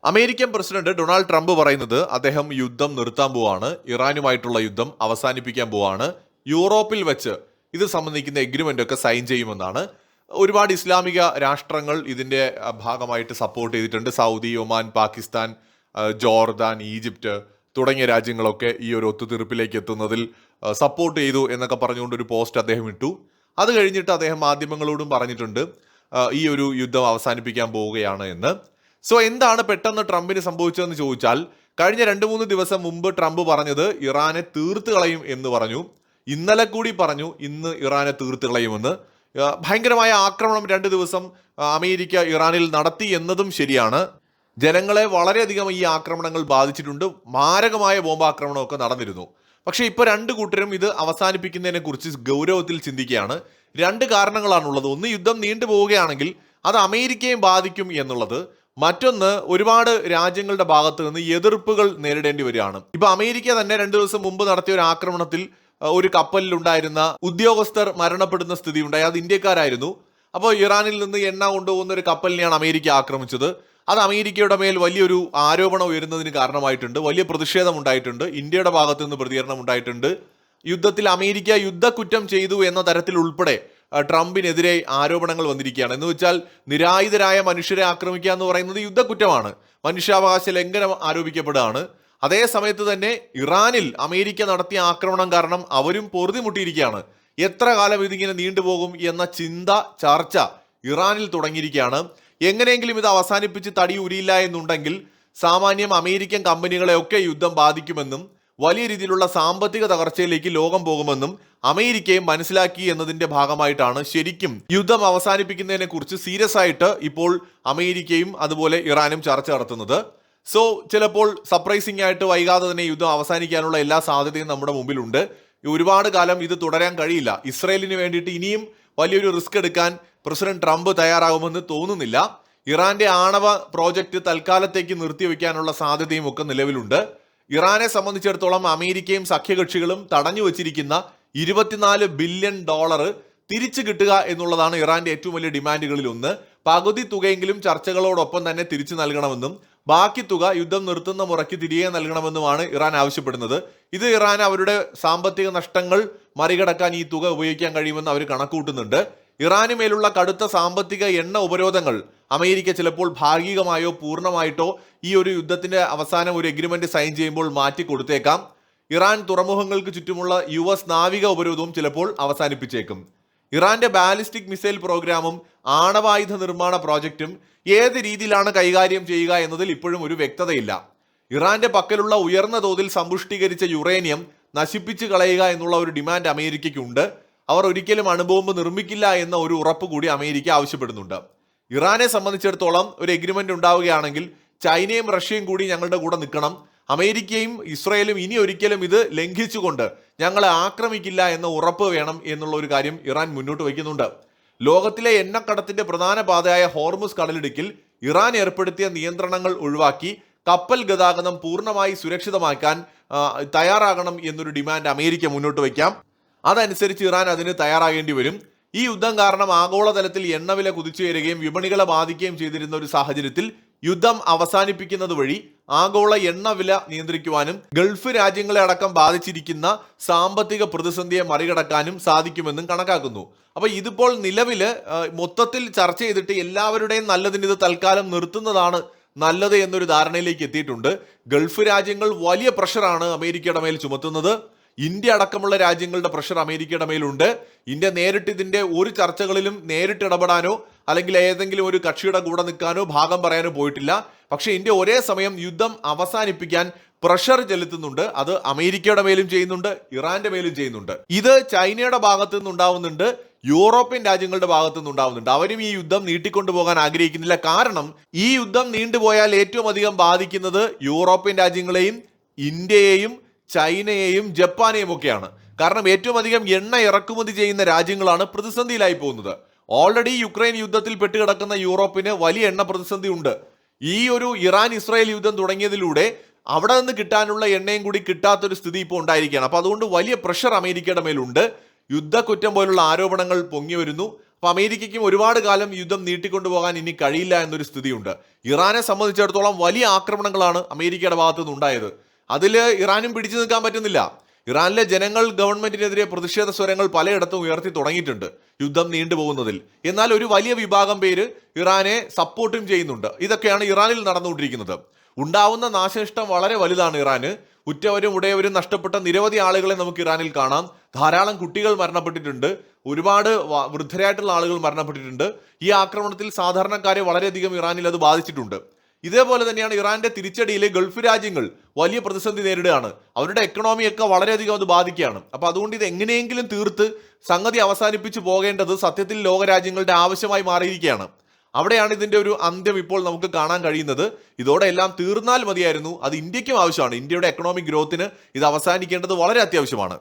American president Donald Trump പറയുന്നത് അദ്ദേഹം യുദ്ധം നിർത്താൻ പോവാണ്, ഇറാനുമായിട്ടുള്ള യുദ്ധം അവസാനിപ്പിക്കാൻ പോവാണ്, യൂറോപ്പിൽ വെച്ച് ഇത് സംബന്ധിക്കുന്ന എഗ്രിമെന്റ് ഒക്കെ സൈൻ ചെയ്യുമെന്നാണ്. ഒരുപാട് ഇസ്ലാമിക രാഷ്ട്രങ്ങൾ ഇതിന്റെ ഭാഗമായിട്ട് സപ്പോർട്ട് ചെയ്തിട്ടുണ്ട്. Saudi, Oman, Pakistan, Jordan, Egypt തുടങ്ങിയ രാജ്യങ്ങളൊക്കെ ഈ ഒരു ഒത്തുതീർപ്പിലേക്ക് എത്തുന്നതിൽ സപ്പോർട്ട് ചെയ്തു എന്നൊക്കെ പറഞ്ഞുകൊണ്ട് ഒരു പോസ്റ്റ് അദ്ദേഹം ഇട്ടു. അത് കഴിഞ്ഞിട്ട് അദ്ദേഹം മാധ്യമങ്ങളോടും പറഞ്ഞിട്ടുണ്ട് ഈ ഒരു യുദ്ധം അവസാനിപ്പിക്കാൻ പോവുകയാണ് എന്ന്. സോ എന്താണ് പെട്ടെന്ന് ട്രംപിന് സംഭവിച്ചതെന്ന് ചോദിച്ചാൽ, കഴിഞ്ഞ 2-3 ദിവസം മുമ്പ് ട്രംപ് പറഞ്ഞത് ഇറാനെ തീർത്ത് കളയും എന്ന് പറഞ്ഞു. ഇന്നലെ കൂടി പറഞ്ഞു ഇന്ന് ഇറാനെ തീർത്ത് കളയുമെന്ന്. ഭയങ്കരമായ ആക്രമണം 2 ദിവസം അമേരിക്ക ഇറാനിൽ നടത്തി എന്നതും ശരിയാണ്. ജനങ്ങളെ വളരെയധികം ഈ ആക്രമണങ്ങൾ ബാധിച്ചിട്ടുണ്ട്. മാരകമായ ബോംബാക്രമണമൊക്കെ നടന്നിരുന്നു. പക്ഷേ ഇപ്പോൾ രണ്ട് കൂട്ടരും ഇത് അവസാനിപ്പിക്കുന്നതിനെ കുറിച്ച് ഗൗരവത്തിൽ ചിന്തിക്കുകയാണ്. 2 കാരണങ്ങളാണുള്ളത്. ഒന്ന്, യുദ്ധം നീണ്ടുപോവുകയാണെങ്കിൽ അത് അമേരിക്കയും ബാധിക്കും എന്നുള്ളത്. മറ്റൊന്ന്, ഒരുപാട് രാജ്യങ്ങളുടെ ഭാഗത്ത് നിന്ന് എതിർപ്പുകൾ നേരിടേണ്ടി വരികയാണ്. ഇപ്പൊ അമേരിക്ക തന്നെ 2 ദിവസം മുമ്പ് നടത്തിയ ഒരു ആക്രമണത്തിൽ ഒരു കപ്പലിലുണ്ടായിരുന്ന ഉദ്യോഗസ്ഥർ മരണപ്പെടുന്ന സ്ഥിതി ഉണ്ടായി. അത് ഇന്ത്യക്കാരായിരുന്നു. അപ്പോൾ ഇറാനിൽ നിന്ന് എണ്ണ കൊണ്ടുപോകുന്ന ഒരു കപ്പലിനെയാണ് അമേരിക്ക ആക്രമിച്ചത്. അത് അമേരിക്കയുടെ മേൽ വലിയൊരു ആരോപണം ഉയരുന്നതിന് കാരണമായിട്ടുണ്ട്. വലിയ പ്രതിഷേധം ഉണ്ടായിട്ടുണ്ട്. ഇന്ത്യയുടെ ഭാഗത്തു നിന്ന് പ്രതികരണം ഉണ്ടായിട്ടുണ്ട്. യുദ്ധത്തിൽ അമേരിക്ക യുദ്ധക്കുറ്റം ചെയ്തു എന്ന തരത്തിൽ ഉൾപ്പെടെ ട്രംപിനെതിരെ ആരോപണങ്ങൾ വന്നിരിക്കുകയാണ്. എന്ന് വെച്ചാൽ നിരായുധരായ മനുഷ്യരെ ആക്രമിക്കുക എന്ന് പറയുന്നത് യുദ്ധക്കുറ്റമാണ്, മനുഷ്യാവകാശ ലംഘനം ആരോപിക്കപ്പെടുകയാണ്. അതേ സമയത്ത് തന്നെ ഇറാനിൽ അമേരിക്ക നടത്തിയ ആക്രമണം കാരണം അവരും പൊറുതിമുട്ടിയിരിക്കുകയാണ്. എത്ര കാലം ഇതിങ്ങനെ നീണ്ടുപോകും എന്ന ചർച്ച ഇറാനിൽ തുടങ്ങിയിരിക്കുകയാണ്. എങ്ങനെയെങ്കിലും ഇത് അവസാനിപ്പിച്ച് തടി ഉരിയില്ല എന്നുണ്ടെങ്കിൽ സാമാന്യം അമേരിക്കൻ കമ്പനികളെയൊക്കെ യുദ്ധം ബാധിക്കുമെന്നും വലിയ രീതിയിലുള്ള സാമ്പത്തിക തകർച്ചയിലേക്ക് ലോകം പോകുമെന്നും അമേരിക്കയും മനസ്സിലാക്കി എന്നതിന്റെ ഭാഗമായിട്ടാണ് ശരിക്കും യുദ്ധം അവസാനിപ്പിക്കുന്നതിനെ കുറിച്ച് സീരിയസ് ആയിട്ട് ഇപ്പോൾ അമേരിക്കയും അതുപോലെ ഇറാനും ചർച്ച നടത്തുന്നത്. സോ ചിലപ്പോൾ സർപ്രൈസിംഗ് ആയിട്ട് വൈകാതെ തന്നെ യുദ്ധം അവസാനിക്കാനുള്ള എല്ലാ സാധ്യതയും നമ്മുടെ മുമ്പിലുണ്ട്. ഒരുപാട് കാലം ഇത് തുടരാൻ കഴിയില്ല. ഇസ്രയേലിന് വേണ്ടിയിട്ട് ഇനിയും വലിയൊരു റിസ്ക് എടുക്കാൻ പ്രസിഡന്റ് ട്രംപ് തയ്യാറാകുമെന്ന് തോന്നുന്നില്ല. ഇറാന്റെ ആണവ പ്രോജക്റ്റ് തൽക്കാലത്തേക്ക് നിർത്തിവെക്കാനുള്ള സാധ്യതയും ഒക്കെ നിലവിലുണ്ട്. ഇറാനെ സംബന്ധിച്ചിടത്തോളം അമേരിക്കയും സഖ്യകക്ഷികളും തടഞ്ഞു വച്ചിരിക്കുന്ന $24 ബില്യൺ തിരിച്ചു കിട്ടുക എന്നുള്ളതാണ് ഇറാന്റെ ഏറ്റവും വലിയ ഡിമാൻഡുകളിൽ ഒന്ന്. പകുതി തുകയെങ്കിലും ചർച്ചകളോടൊപ്പം തന്നെ തിരിച്ചു നൽകണമെന്നും ബാക്കി തുക യുദ്ധം നിർത്തുന്ന മുറയ്ക്ക് തിരികെ നൽകണമെന്നുമാണ് ഇറാൻ ആവശ്യപ്പെടുന്നത്. ഇത് ഇറാൻ അവരുടെ സാമ്പത്തിക നഷ്ടങ്ങൾ മറികടക്കാൻ ഈ തുക ഉപയോഗിക്കാൻ കഴിയുമെന്ന് അവർ കണക്കുകൂട്ടുന്നുണ്ട്. ഇറാന് മേലുള്ള കടുത്ത സാമ്പത്തിക എണ്ണ ഉപരോധങ്ങൾ അമേരിക്ക ചിലപ്പോൾ ഭാഗികമായോ പൂർണ്ണമായിട്ടോ ഈ ഒരു യുദ്ധത്തിന്റെ അവസാനം ഒരു എഗ്രിമെന്റ് സൈൻ ചെയ്യുമ്പോൾ മാറ്റി കൊടുത്തേക്കാം. ഇറാൻ തുറമുഖങ്ങൾക്ക് ചുറ്റുമുള്ള US നാവിക ഉപരോധവും ചിലപ്പോൾ അവസാനിപ്പിച്ചേക്കും. ഇറാന്റെ ബാലിസ്റ്റിക് മിസൈൽ പ്രോഗ്രാമും ആണവായുധ നിർമ്മാണ പ്രോജക്റ്റും ഏത് രീതിയിലാണ് കൈകാര്യം ചെയ്യുക എന്നതിൽ ഇപ്പോഴും ഒരു വ്യക്തതയില്ല. ഇറാന്റെ പക്കലുള്ള ഉയർന്ന തോതിൽ സമ്പുഷ്ടീകരിച്ച യുറേനിയം നശിപ്പിച്ചു കളയുക എന്നുള്ള ഒരു ഡിമാൻഡ് അമേരിക്കയ്ക്കുണ്ട്. അവർ ഒരിക്കലും അണുബോംബ് നിർമ്മിക്കില്ല എന്ന ഒരു ഉറപ്പ് കൂടി അമേരിക്ക ആവശ്യപ്പെടുന്നുണ്ട്. ഇറാനെ സംബന്ധിച്ചിടത്തോളം ഒരു എഗ്രിമെന്റ് ഉണ്ടാവുകയാണെങ്കിൽ ചൈനയും റഷ്യയും കൂടി ഞങ്ങളുടെ കൂടെ നിൽക്കണം. അമേരിക്കയും ഇസ്രയേലും ഇനി ഒരിക്കലും ഇത് ലംഘിച്ചുകൊണ്ട് ഞങ്ങളെ ആക്രമിക്കില്ല എന്ന ഉറപ്പ് വേണം എന്നുള്ള ഒരു കാര്യം ഇറാൻ മുന്നോട്ട് വയ്ക്കുന്നുണ്ട്. ലോകത്തിലെ എണ്ണക്കടത്തിന്റെ പ്രധാന പാതയായ ഹോർമുസ് കടലിടുക്കിൽ ഇറാൻ ഏർപ്പെടുത്തിയ നിയന്ത്രണങ്ങൾ ഒഴിവാക്കി കപ്പൽ ഗതാഗതം പൂർണ്ണമായി സുരക്ഷിതമാക്കാൻ തയ്യാറാകണം എന്നൊരു ഡിമാൻഡ് അമേരിക്ക മുന്നോട്ട് വയ്ക്കാം. അതനുസരിച്ച് ഇറാൻ അതിന് തയ്യാറാകേണ്ടി വരും. ഈ യുദ്ധം കാരണം ആഗോളതലത്തിൽ എണ്ണവില കുതിച്ചുയരുകയും വിപണികളെ ബാധിക്കുകയും ചെയ്തിരുന്ന ഒരു സാഹചര്യത്തിൽ യുദ്ധം അവസാനിപ്പിക്കുന്നത് വഴി ആഗോള എണ്ണവില നിയന്ത്രിക്കുവാനും ഗൾഫ് രാജ്യങ്ങളെ അടക്കം ബാധിച്ചിരിക്കുന്ന സാമ്പത്തിക പ്രതിസന്ധിയെ മറികടക്കാനും സാധിക്കുമെന്നും കണക്കാക്കുന്നു. അപ്പൊ ഇതിപ്പോൾ നിലവിൽ മൊത്തത്തിൽ ചർച്ച ചെയ്തിട്ട് എല്ലാവരുടെയും നല്ലതിന് ഇത് തൽക്കാലം നിർത്തുന്നതാണ് നല്ലത് എന്നൊരു ധാരണയിലേക്ക് എത്തിയിട്ടുണ്ട്. ഗൾഫ് രാജ്യങ്ങൾ വലിയ പ്രഷറാണ് അമേരിക്കയുടെ മേൽ ചുമത്തുന്നത്. ഇന്ത്യ അടക്കമുള്ള രാജ്യങ്ങളുടെ പ്രഷർ അമേരിക്കയുടെ മേലുണ്ട്. ഇന്ത്യ നേരിട്ട് ഇതിന്റെ ഒരു ചർച്ചകളിലും നേരിട്ട് ഇടപെടാനോ അല്ലെങ്കിൽ ഏതെങ്കിലും ഒരു കക്ഷിയുടെ കൂടെ നിൽക്കാനോ ഭാഗം പറയാനോ പോയിട്ടില്ല. പക്ഷേ ഇന്ത്യ ഒരേ സമയം യുദ്ധം അവസാനിപ്പിക്കാൻ പ്രഷർ ചെലുത്തുന്നുണ്ട്. അത് അമേരിക്കയുടെ മേലും ചെയ്യുന്നുണ്ട്, ഇറാന്റെ മേലും ചെയ്യുന്നുണ്ട്. ഇത് ചൈനയുടെ ഭാഗത്തു നിന്നുണ്ടാവുന്നുണ്ട്, യൂറോപ്യൻ രാജ്യങ്ങളുടെ ഭാഗത്തു നിന്നുണ്ടാവുന്നുണ്ട്. അവരും ഈ യുദ്ധം നീട്ടിക്കൊണ്ടുപോകാൻ ആഗ്രഹിക്കുന്നില്ല. കാരണം ഈ യുദ്ധം നീണ്ടുപോയാൽ ഏറ്റവും അധികം ബാധിക്കുന്നത് യൂറോപ്യൻ രാജ്യങ്ങളെയും ഇന്ത്യയെയും ചൈനയെയും ജപ്പാനെയും ഒക്കെയാണ്. കാരണം ഏറ്റവും അധികം എണ്ണ ഇറക്കുമതി ചെയ്യുന്ന രാജ്യങ്ങളാണ് പ്രതിസന്ധിയിലായി പോകുന്നത്. ഓൾറെഡി യുക്രൈൻ യുദ്ധത്തിൽ പെട്ടുകിടക്കുന്ന യൂറോപ്പിന് വലിയ എണ്ണ പ്രതിസന്ധി ഉണ്ട്. ഈ ഒരു ഇറാൻ ഇസ്രായേൽ യുദ്ധം തുടങ്ങിയതിലൂടെ അവിടെ നിന്ന് കിട്ടാനുള്ള എണ്ണയും കൂടി കിട്ടാത്തൊരു സ്ഥിതി ഇപ്പോൾ ഉണ്ടായിരിക്കുകയാണ്. അപ്പോൾ അതുകൊണ്ട് വലിയ പ്രഷർ അമേരിക്കയുടെ മേലുണ്ട്. യുദ്ധക്കുറ്റം പോലുള്ള ആരോപണങ്ങൾ പൊങ്ങി വരുന്നു. അപ്പൊ അമേരിക്കയ്ക്കും ഒരുപാട് കാലം യുദ്ധം നീട്ടിക്കൊണ്ടുപോകാൻ ഇനി കഴിയില്ല എന്നൊരു സ്ഥിതിയുണ്ട്. ഇറാനെ സംബന്ധിച്ചിടത്തോളം വലിയ ആക്രമണങ്ങളാണ് അമേരിക്കയുടെ ഭാഗത്തു നിന്നുണ്ടായത്. അതിൽ ഇറാനും പിടിച്ചു നിൽക്കാൻ പറ്റുന്നില്ല. ഇറാനിലെ ജനങ്ങൾ ഗവൺമെന്റിനെതിരെ പ്രതിഷേധ സ്വരങ്ങൾ പലയിടത്തും ഉയർത്തി തുടങ്ങിയിട്ടുണ്ട് യുദ്ധം നീണ്ടുപോകുന്നതിൽ. എന്നാൽ ഒരു വലിയ വിഭാഗം പേര് ഇറാനെ സപ്പോർട്ടും ചെയ്യുന്നുണ്ട്. ഇതൊക്കെയാണ് ഇറാനിൽ നടന്നുകൊണ്ടിരിക്കുന്നത്. ഉണ്ടാവുന്ന നാശനഷ്ടം വളരെ വലുതാണ് ഇറാന്. ഉറ്റവരും ഉടയവരും നഷ്ടപ്പെട്ട നിരവധി ആളുകളെ നമുക്ക് ഇറാനിൽ കാണാം. ധാരാളം കുട്ടികൾ മരണപ്പെട്ടിട്ടുണ്ട്. ഒരുപാട് വൃദ്ധരായിട്ടുള്ള ആളുകൾ മരണപ്പെട്ടിട്ടുണ്ട്. ഈ ആക്രമണത്തിൽ സാധാരണക്കാരെ വളരെയധികം ഇറാനിൽ അത് ബാധിച്ചിട്ടുണ്ട്. ഇതേപോലെ തന്നെയാണ് ഇറാന്റെ തിരിച്ചടിയിൽ ഗൾഫ് രാജ്യങ്ങൾ വലിയ പ്രതിസന്ധി നേരിടുകയാണ്. അവരുടെ എക്കണോമിയൊക്കെ വളരെയധികം അത് ബാധിക്കുകയാണ്. അപ്പൊ അതുകൊണ്ട് ഇത് എങ്ങനെയെങ്കിലും തീർത്ത് സംഗതി അവസാനിപ്പിച്ചു പോകേണ്ടത് സത്യത്തിൽ ലോകരാജ്യങ്ങളുടെ ആവശ്യമായി മാറിയിരിക്കുകയാണ്. അവിടെയാണ് ഇതിന്റെ ഒരു അന്ത്യം ഇപ്പോൾ നമുക്ക് കാണാൻ കഴിയുന്നത്. ഇതോടെ എല്ലാം തീർന്നാൽ മതിയായിരുന്നു. അത് ഇന്ത്യക്കും ആവശ്യമാണ്. ഇന്ത്യയുടെ എക്കണോമിക് ഗ്രോത്തിന് ഇത് അവസാനിക്കേണ്ടത് വളരെ അത്യാവശ്യമാണ്.